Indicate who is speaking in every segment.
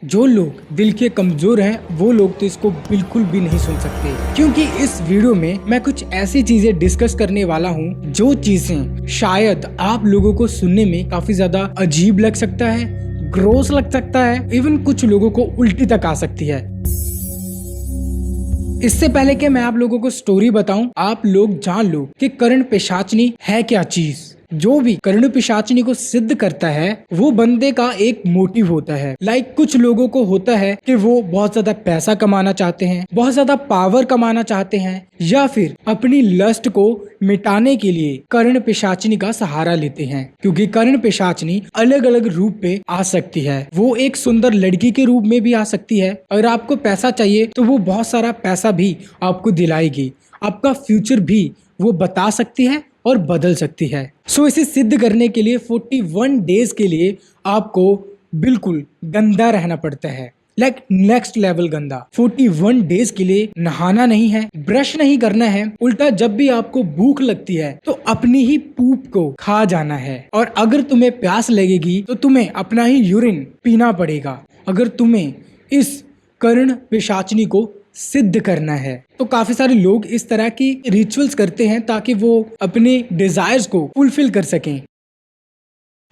Speaker 1: जो लोग दिल के कमजोर हैं वो लोग तो इसको बिल्कुल भी नहीं सुन सकते, क्योंकि इस वीडियो में मैं कुछ ऐसी चीजें डिस्कस करने वाला हूँ जो चीजें शायद आप लोगों को सुनने में काफी ज्यादा अजीब लग सकता है, ग्रोस लग सकता है, इवन कुछ लोगों को उल्टी तक आ सकती है। इससे पहले कि मैं आप लोगों को स्टोरी बताऊं, आप लोग जान लो कि कर्ण पिशाचनी है क्या चीज। जो भी कर्ण पिशाचनी को सिद्ध करता है वो बंदे का एक मोटिव होता है। लाइक कुछ लोगों को होता है कि वो बहुत ज्यादा पैसा कमाना चाहते हैं, बहुत ज्यादा पावर कमाना चाहते हैं, या फिर अपनी लस्ट को मिटाने के लिए कर्ण पिशाचनी का सहारा लेते हैं, क्योंकि कर्ण पिशाचनी अलग अलग रूप पे आ सकती है। वो एक सुंदर लड़की के रूप में भी आ सकती है। अगर आपको पैसा चाहिए तो वो बहुत सारा पैसा भी आपको दिलाएगी, आपका फ्यूचर भी वो बता सकती है और बदल सकती है। सो इसे सिद्ध करने के लिए 41 डेज के लिए आपको बिल्कुल गंदा रहना पड़ता है, लाइक नेक्स्ट लेवल गंदा। 41 डेज के लिए नहाना नहीं है, ब्रश नहीं करना है, उल्टा जब भी आपको भूख लगती है तो अपनी ही पूप को खा जाना है। और अगर तुम्हें प्यास लगेगी तो तुम्हें अपना ही यूरिन पीना पड़ेगा, अगर तुम्हें इस कर्ण पिशाचनी को सिद्ध करना है। तो काफी सारे लोग इस तरह की रिचुअल्स करते हैं ताकि वो अपने डिजायर्स को फुलफिल कर सकें।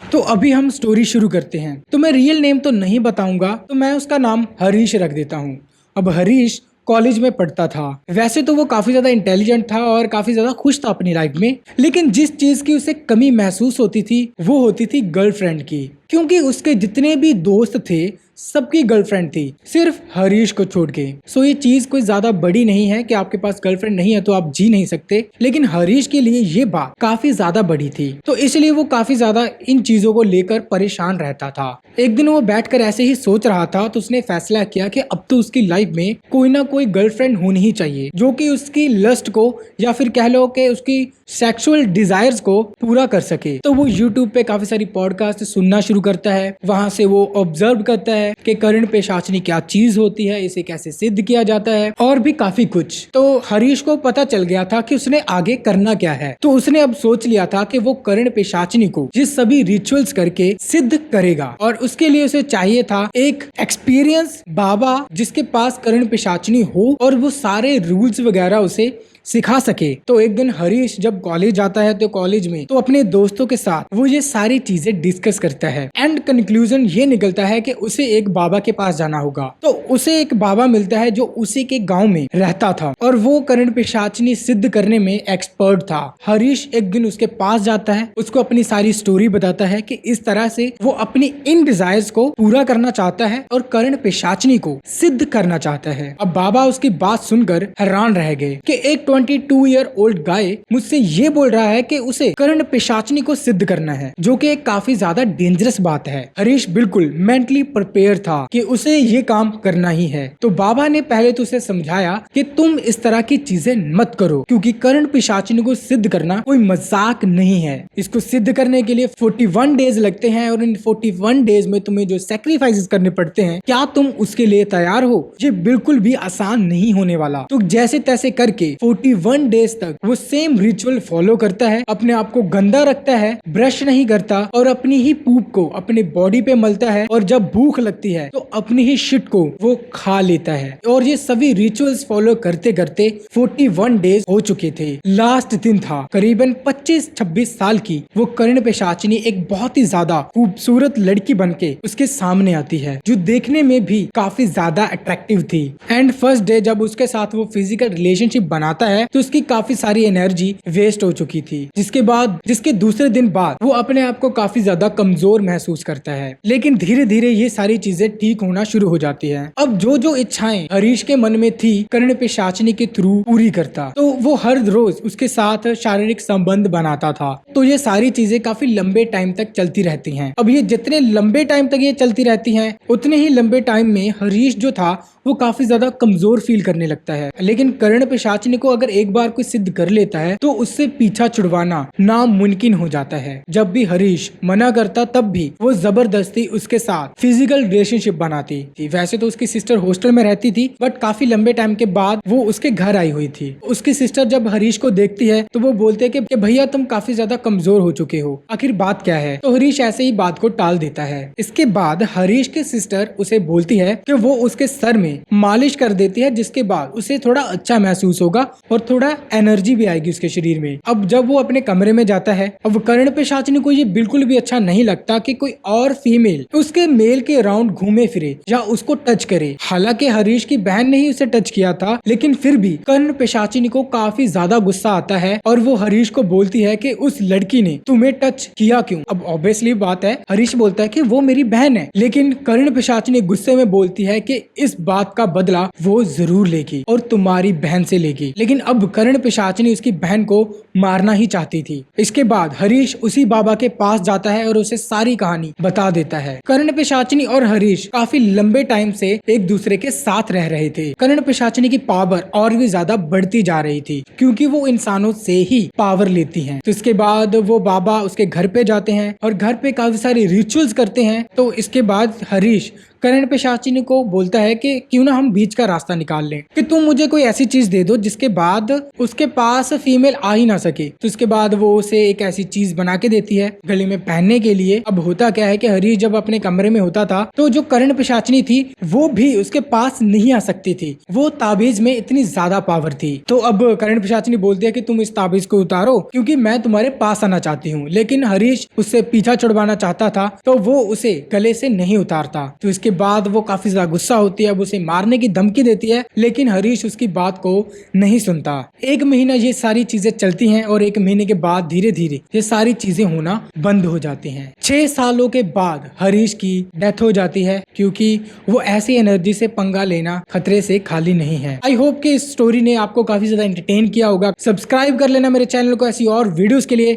Speaker 1: तो अभी हम स्टोरी शुरू करते हैं। तो मैं रियल नेम तो नहीं बताऊंगा, तो मैं उसका नाम हरीश रख देता हूँ। अब हरीश कॉलेज में पढ़ता था। वैसे तो वो काफी ज्यादा इंटेलिजेंट था और काफी ज्यादा खुश था अपनी लाइफ में, लेकिन जिस चीज की उसे कमी महसूस होती थी वो होती थी गर्लफ्रेंड की, क्योंकि उसके जितने भी दोस्त थे सबकी गर्लफ्रेंड थी, सिर्फ हरीश को छोड़ के। सो ये चीज कोई ज्यादा बड़ी नहीं है कि आपके पास गर्लफ्रेंड नहीं है तो आप जी नहीं सकते, लेकिन हरीश के लिए ये बात काफी ज्यादा बड़ी थी, तो इसलिए वो काफी ज्यादा इन चीजों को लेकर परेशान रहता था। एक दिन वो बैठकर ऐसे ही सोच रहा था तो उसने फैसला किया कि अब तो उसकी लाइफ में कोई ना कोई गर्लफ्रेंड होनी ही चाहिए जो कि उसकी लस्ट को या फिर कह लो कि उसकी सेक्सुअल डिजायर्स को पूरा कर सके। तो वो यूट्यूब पे काफी सारी पॉडकास्ट सुनना शुरू करता है, वहां से वो ऑब्जर्व करता है कि कर्ण पिशाचनी क्या चीज होती है, इसे कैसे सिद्ध किया जाता है और भी काफी कुछ। तो हरीश को पता चल गया था कि उसने आगे करना क्या है। तो उसने अब सोच लिया था कि वो कर्ण पिशाचनी को ये सभी रिचुअल्स करके सिद्ध करेगा, और उसके लिए उसे चाहिए था एक एक्सपीरियंस बाबा जिसके पास कर्ण पिशाचनी हो और वो सारे रूल्स वगैरह उसे सिखा सके। तो एक दिन हरीश जब कॉलेज जाता है तो कॉलेज में तो अपने दोस्तों के साथ वो ये सारी चीजें डिस्कस करता है, एंड कंक्लूजन ये निकलता है कि उसे एक बाबा के पास जाना होगा। तो उसे एक बाबा मिलता है जो उसी के गांव में रहता था और वो कर्ण पिशाचनी सिद्ध करने में एक्सपर्ट था। हरीश एक दिन उसके पास जाता है, उसको अपनी सारी स्टोरी बताता है कि इस तरह से वो अपनी इन डिजायर्स को पूरा करना चाहता है और कर्ण पिशाचनी को सिद्ध करना चाहता है। अब बाबा उसकी बात सुनकर हैरान रह गए कि एक 22 ईयर ओल्ड गाय मुझसे ये बोल रहा है कि उसे कर्ण पिशाचनी को सिद्ध करना है, जो कि एक काफी ज्यादा डेंजरस बात है। हरीश बिल्कुल मेंटली प्रिपेयर था कि उसे ये काम करना ही है। तो बाबा ने पहले तो उसे समझाया कि तुम इस तरह की चीजें मत करो, क्योंकि कर्ण पिशाचनी को सिद्ध करना कोई मजाक नहीं है। इसको सिद्ध करने के लिए 41 डेज लगते हैं और इन 41 डेज में तुम्हें जो सैक्रिफाइसेस करने पड़ते हैं, क्या तुम उसके लिए तैयार हो? ये बिल्कुल भी आसान नहीं होने वाला। तो जैसे तैसे करके 41 डेज तक वो सेम रिचुअल फॉलो करता है, अपने आप को गंदा रखता है, ब्रश नहीं करता और अपनी ही पूप को अपने बॉडी पे मलता है, और जब भूख लगती है तो अपनी ही शिट को वो खा लेता है। और ये सभी रिचुअल्स फॉलो करते करते 41 डेज हो चुके थे। लास्ट दिन था, करीबन 25-26 साल की वो कर्ण पिशाचनी एक बहुत ही ज्यादा खूबसूरत लड़की बनके उसके सामने आती है, जो देखने में भी काफी ज्यादा अट्रैक्टिव थी। एंड फर्स्ट डे जब उसके साथ वो फिजिकल रिलेशनशिप बनाता है तो उसकी काफी सारी एनर्जी वेस्ट हो चुकी थी, जिसके दूसरे दिन बाद वो अपने आप को काफी ज्यादा कमजोर महसूस करता है। लेकिन धीरे धीरे ये सारी चीजें ठीक होना शुरू हो जाती है। अब जो जो इच्छाएं हरीश के मन में थी कर्ण पिशाचनी के थ्रू पूरी करता, तो वो हर रोज उसके साथ शारीरिक संबंध बनाता था। तो ये सारी चीजें काफी लंबे टाइम तक चलती रहती हैं। अब ये जितने लंबे टाइम तक ये चलती रहती हैं, उतने ही लंबे टाइम में हरीश जो था वो काफी ज्यादा कमजोर फील करने लगता है। लेकिन कर्ण पिशाचिनी को अगर एक बार कोई सिद्ध कर लेता है तो उससे पीछा छुड़वाना नामुमकिन हो जाता है। जब भी हरीश मना करता तब भी वो जबरदस्ती उसके साथ फिजिकल रिलेशनशिप बनाती थी। वैसे तो उसकी सिस्टर हॉस्टल में रहती थी, बट काफी लंबे टाइम के बाद वो उसके घर आई हुई थी। उसकी सिस्टर जब हरीश को देखती है तो वो बोलते हैं कि भैया तुम काफी ज्यादा कमजोर हो चुके हो, आखिर बात क्या है। तो हरीश ऐसे ही बात को टाल देता है। इसके बाद हरीश की सिस्टर उसे बोलती है कि वो उसके सर में मालिश कर देती है, जिसके बाद उसे थोड़ा अच्छा महसूस होगा और थोड़ा एनर्जी भी आएगी उसके शरीर में। अब जब वो अपने कमरे में जाता है, अब कर्ण पिशाचिनी को ये बिल्कुल भी अच्छा नहीं लगता कि कोई और फीमेल उसके मेल के अराउंड घूमे फिरे या उसको टच करे। हालांकि हरीश की बहन ने ही उसे टच किया था, लेकिन फिर भी कर्ण पिशाचिनी को काफी ज्यादा गुस्सा आता है और वो हरीश को बोलती है कि उस लड़की ने तुम्हें टच किया क्यों। अब ऑब्वियसली बात है, हरीश बोलता है कि वो मेरी बहन है, लेकिन कर्ण पिशाचिनी गुस्से में बोलती है कि इस बात का बदला वो जरूर लेगी और तुम्हारी बहन से लेगी। लेकिन अब कर्ण पिशाचिनी उसकी बहन को मारना ही चाहती थी। इसके बाद हरीश उसी बाबा के पास जाता है और उसे सारी कहानी बता देता है। कर्ण पिशाचिनी और हरीश काफी लंबे टाइम से एक दूसरे के साथ रह रहे थे। कर्ण पिशाचिनी की पावर और भी ज्यादा बढ़ती जा रही थी क्योंकि वो इंसानों से ही पावर लेती हैं। तो इसके बाद वो बाबा उसके घर पे जाते हैं और घर पे काफी सारे रिचुअल्स करते हैं। तो इसके बाद हरीश कर्ण पिशाचिनी को बोलता है कि क्यों ना हम बीच का रास्ता निकाल लें, कि तुम मुझे कोई ऐसी चीज दे दो जिसके बाद उसके पास फीमेल आ ही ना सके। तो इसके बाद वो उसे एक ऐसी चीज बना के देती है गले में पहनने के लिए। अब होता क्या है कि हरीश जब अपने कमरे में होता था तो जो कर्ण पिशाचिनी थी वो भी उसके पास नहीं आ सकती थी, वो ताबीज में इतनी ज्यादा पावर थी। तो अब कर्ण पिशाचिनी बोलती है कि तुम इस ताबीज को उतारो क्योंकि मैं तुम्हारे पास आना चाहती हूँ। लेकिन हरीश उससे पीछा छुड़वाना चाहता था तो वो उसे गले से नहीं उतारता। तो इसके बाद वो काफी ज्यादा गुस्सा होती है, अब उसे मारने की धमकी देती है, लेकिन हरीश उसकी बात को नहीं सुनता। एक महीना ये सारी चीजें चलती हैं और एक महीने के बाद धीरे धीरे ये सारी चीजें होना बंद हो जाती हैं। 6 सालों के बाद हरीश की डेथ हो जाती है क्योंकि वो ऐसी एनर्जी से पंगा लेना खतरे से खाली नहीं है। आई होप कि इस स्टोरी ने आपको काफी ज्यादा एंटरटेन किया होगा। सब्सक्राइब कर लेना मेरे चैनल को ऐसी और वीडियोस के लिए।